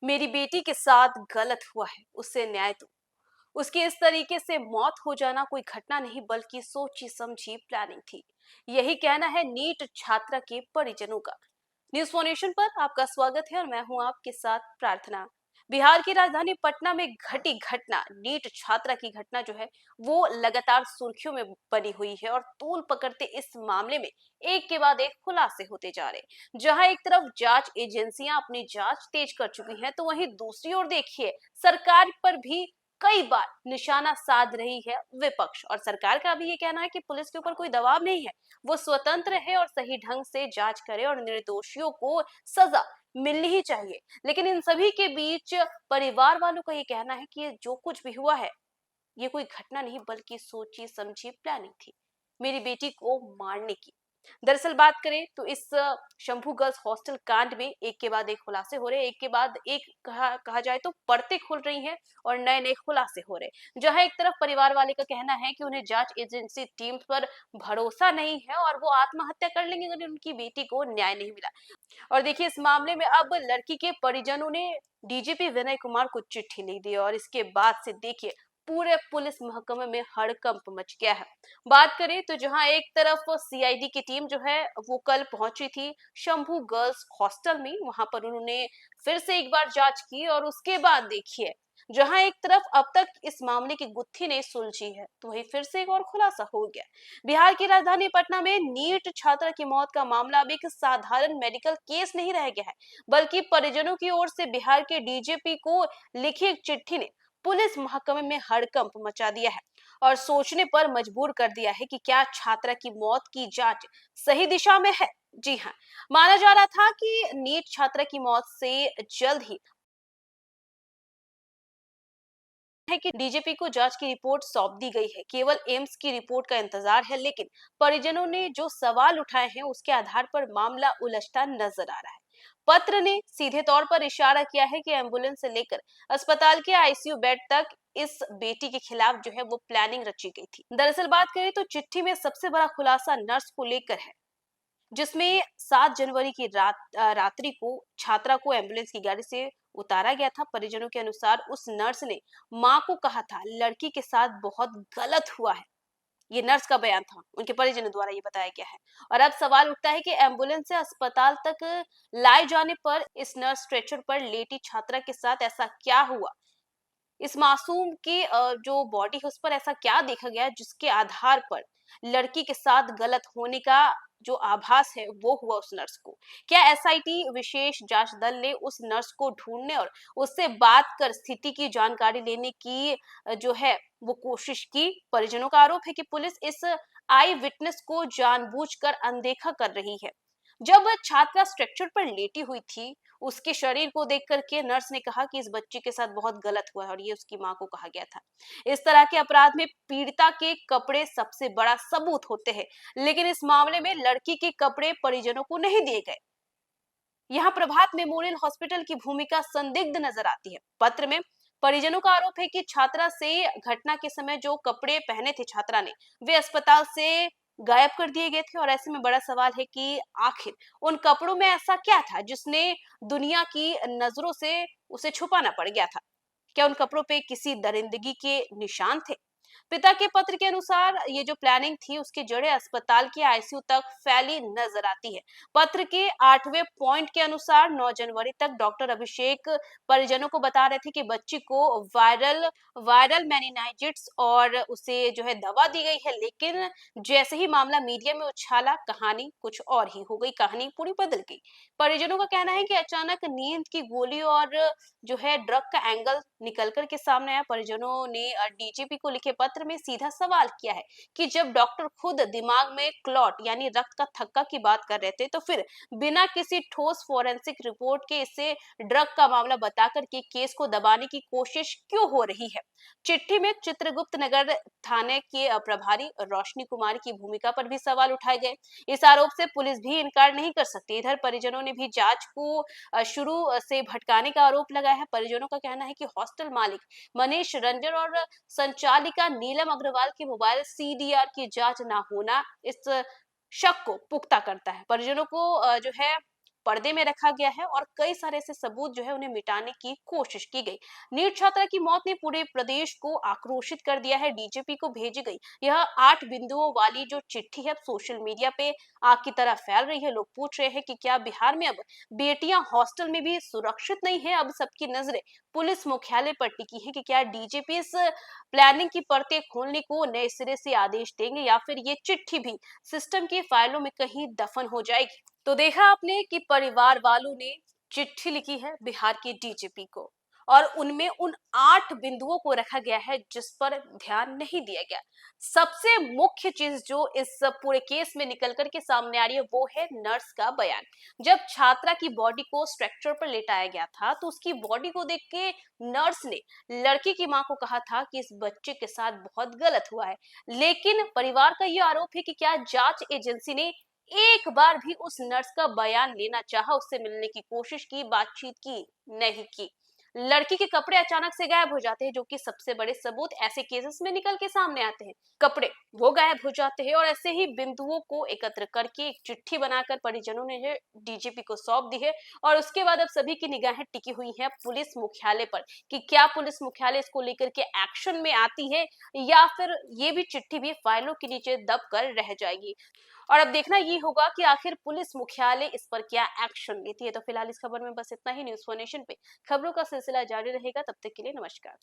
मेरी बेटी के साथ गलत हुआ है, उससे न्याय दो। उसकी इस तरीके से मौत हो जाना कोई घटना नहीं बल्कि सोची समझी प्लानिंग थी। यही कहना है नीट छात्रा के परिजनों का। न्यूज फोनेशन पर आपका स्वागत है और मैं हूं आपके साथ प्रार्थना। बिहार की राजधानी पटना में घटी घटना, नीट छात्रा की घटना जो है वो लगातार सुर्खियों में बनी हुई है और तूल पकड़ते इस मामले में एक के बाद एक खुलासे होते जा रहे। जहां एक तरफ जांच एजेंसियां अपनी जांच तेज कर चुकी हैं, तो वहीं दूसरी ओर देखिए सरकार पर भी कई बार निशाना साध रही है विपक्ष। और सरकार का भी ये कहना है कि पुलिस के ऊपर कोई दबाव नहीं है, वो स्वतंत्र है और सही ढंग से जांच करे और निर्दोषियों को सजा मिलनी ही चाहिए। लेकिन इन सभी के बीच परिवार वालों का ये कहना है कि ये जो कुछ भी हुआ है, ये कोई घटना नहीं बल्कि सोची समझी प्लानिंग थी, मेरी बेटी को मारने की। दरअसल बात करें तो इस शंभू गर्ल्स हॉस्टल कांड में एक के बाद एक खुलासे हो रहे हैं, एक के बाद एक कहा जाए तो परतें खुल रही हैं और नए नए खुलासे हो रहे हैं। जहां एक तरफ परिवार वाले का कहना है कि उन्हें जांच एजेंसी टीम पर भरोसा नहीं है और वो आत्महत्या कर लेंगे अगर उनकी बेटी को न्याय नहीं मिला। और देखिए इस मामले में अब लड़की के परिजनों ने डीजीपी विनय कुमार को चिट्ठी लिख दी और इसके बाद से देखिए पूरे पुलिस महकमे में हड़कंप मच गया है। बात करें तो जहां एक तरफ सीआईडी की टीम जो है वो कल पहुंची थी शंभू गर्ल्स हॉस्टल में, वहां पर उन्होंने फिर से एक बार जांच की और उसके बाद देखिए जहां एक तरफ अब तक इस मामले की गुत्थी नहीं सुलझी है, तो वही फिर से एक और खुलासा हो गया। बिहार की राजधानी पटना में नीट छात्रा की मौत का मामला अब एक साधारण मेडिकल केस नहीं रह गया है, बल्कि परिजनों की ओर से बिहार के डीजीपी को लिखी एक चिट्ठी ने पुलिस महकमे में हड़कंप मचा दिया है और सोचने पर मजबूर कर दिया है कि क्या छात्रा की मौत की जांच सही दिशा में है। जी हाँ, माना जा रहा था कि नीट छात्रा की मौत से जल्द ही है कि डीजीपी को जांच की रिपोर्ट सौंप दी गई है, केवल एम्स की रिपोर्ट का इंतजार है। लेकिन परिजनों ने जो सवाल उठाए हैं उसके आधार पर मामला उलझता नजर आ रहा है। पत्र ने सीधे तौर पर इशारा किया है कि एम्बुलेंस से लेकर अस्पताल के आईसीयू बेड तक इस बेटी के खिलाफ जो है वो प्लानिंग रची गई थी। दरअसल बात करें तो चिट्ठी में सबसे बड़ा खुलासा नर्स को लेकर है, जिसमें 7 जनवरी की रात्रि को छात्रा को एम्बुलेंस की गाड़ी से उतारा गया था। परिजनों के अनुसार उस नर्स ने मां को कहा था लड़की के साथ बहुत गलत हुआ है। ये नर्स का बयान था, उनके परिजनों द्वारा ये बताया गया है। और अब सवाल उठता है कि एम्बुलेंस से अस्पताल तक लाए जाने पर इस नर्स स्ट्रेचर पर लेटी छात्रा के साथ ऐसा क्या हुआ, इस मासूम की जो बॉडी है उस पर ऐसा क्या देखा गया जिसके आधार पर लड़की के साथ गलत होने का जो आभास है वो हुआ उस नर्स को। क्या एसआईटी विशेष जांच दल ने उस नर्स को ढूंढने और उससे बात कर स्थिति की जानकारी लेने की जो है वो कोशिश की। परिजनों का आरोप है कि पुलिस इस आई विटनेस को जानबूझकर अनदेखा कर रही है। जब छात्रा स्ट्रक्चर पर लेटी हुई थी, उसके शरीर को देख करके नर्स ने कहा कि इस बच्ची के साथ बहुत गलत हुआ है और ये उसकी मां को कहा गया था। इस तरह के अपराध में पीड़िता के कपड़े सबसे बड़ा सबूत होते हैं, लेकिन इस मामले में लड़की के कपड़े परिजनों को नहीं दिए गए। यहाँ प्रभात मेमोरियल हॉस्पिटल की भूमिका संदिग्ध नजर आती है। पत्र में परिजनों का आरोप है कि छात्रा से घटना के समय जो कपड़े पहने थे छात्रा ने, वे अस्पताल से गायब कर दिए गए थे। और ऐसे में बड़ा सवाल है कि आखिर उन कपड़ों में ऐसा क्या था जिसने दुनिया की नजरों से उसे छुपाना पड़ गया था। क्या उन कपड़ों पे किसी दरिंदगी के निशान थे? पिता के पत्र के अनुसार ये जो प्लानिंग थी उसकी जड़ें अस्पताल के आईसीयू तक फैली नजर आती है। पत्र के 8वें पॉइंट के अनुसार 9 जनवरी तक डॉक्टर अभिषेक परिजनों को बता रहे थे कि बच्ची को वायरल वायरल मेनिंजाइटिस और उसे जो है दवा दी गई है। लेकिन जैसे ही मामला मीडिया में उछाला, कहानी कुछ और ही हो गई, कहानी पूरी बदल गई। परिजनों का कहना है कि अचानक नींद की गोली और जो है ड्रग का एंगल निकल कर के सामने आया। परिजनों ने डीजीपी को लिखे पत्र में सीधा सवाल किया है कि जब डॉक्टर खुद दिमाग में क्लॉट यानी रक्त का थक्का की बात कर रहे थे, तो फिर बिना किसी ठोस फोरेंसिक रिपोर्ट के इसे ड्रग का मामला बताकर के केस को दबाने की कोशिश क्यों हो रही है। चिट्ठी में चित्रगुप्त नगर थाने के प्रभारी रोशनी कुमार की भूमिका पर भी सवाल उठाए गए। इस आरोप से पुलिस भी इनकार नहीं कर सकती। इधर परिजनों ने भी जांच को शुरू से भटकाने का आरोप लगाया है। परिजनों का कहना है कि हॉस्टल मालिक मनीष रंजन और संचालिका नीलम अग्रवाल के मोबाइल सीडीआर की जांच ना होना इस शक को पुख्ता करता है। परिजनों को जो है पर्दे में रखा गया है और कई सारे ऐसे सबूत जो है उन्हें मिटाने की कोशिश की गई। नीट छात्रा की मौत ने पूरे प्रदेश को आक्रोशित कर दिया है। डीजीपी को भेजी गई यह 8 बिंदुओं वाली जो चिट्ठी है सोशल मीडिया पे आग की तरह फैल रही है। लोग पूछ रहे हैं कि क्या बिहार में अब बेटियां हॉस्टल में भी सुरक्षित नहीं है। अब सबकी नजरें पुलिस मुख्यालय पर टिकी है कि क्या डीजीपी इस प्लानिंग की परतें खोलने को नए सिरे से आदेश देंगे या फिर ये चिट्ठी भी सिस्टम की फाइलों में कहीं दफन हो जाएगी। तो देखा आपने कि परिवार वालों ने चिट्ठी लिखी है बिहार के डीजीपी को और उनमें उन 8 बिंदुओं को रखा गया है जिस पर ध्यान नहीं दिया गया। सबसे मुख्य चीज जो इस पूरे केस में निकल कर के सामने आ रही है वो है नर्स का बयान। जब छात्रा की बॉडी को स्ट्रक्चर पर लेटाया गया था तो उसकी बॉडी को देख के नर्स ने लड़की की मां को कहा था कि इस बच्चे के साथ बहुत गलत हुआ है। लेकिन परिवार का यह आरोप है कि क्या जांच एजेंसी ने एक बार भी उस नर्स का बयान लेना चाहा, उससे मिलने की कोशिश की, बातचीत की, नहीं की। लड़की के कपड़े अचानक से गायब हो जाते हैं जो कि सबसे बड़े सबूत ऐसे केसेस में निकल के सामने आते हैं। कपड़े वो गायब हो जाते हैं और ऐसे ही बिंदुओं को एकत्र करके एक चिट्ठी बनाकर परिजनों ने डीजीपी को सौंप दी है और उसके बाद अब सभी की निगाहें टिकी हुई हैं पुलिस मुख्यालय पर कि क्या पुलिस मुख्यालय इसको लेकर के एक्शन में आती है या फिर ये भी चिट्ठी भी फाइलों के नीचे दब कर रह जाएगी। और अब देखना ये होगा कि आखिर पुलिस मुख्यालय इस पर क्या एक्शन लेती है। तो फिलहाल इस खबर में बस इतना ही। न्यूज़4 नेशन पे खबरों का सिलसिला जारी रहेगा। तब तक के लिए नमस्कार।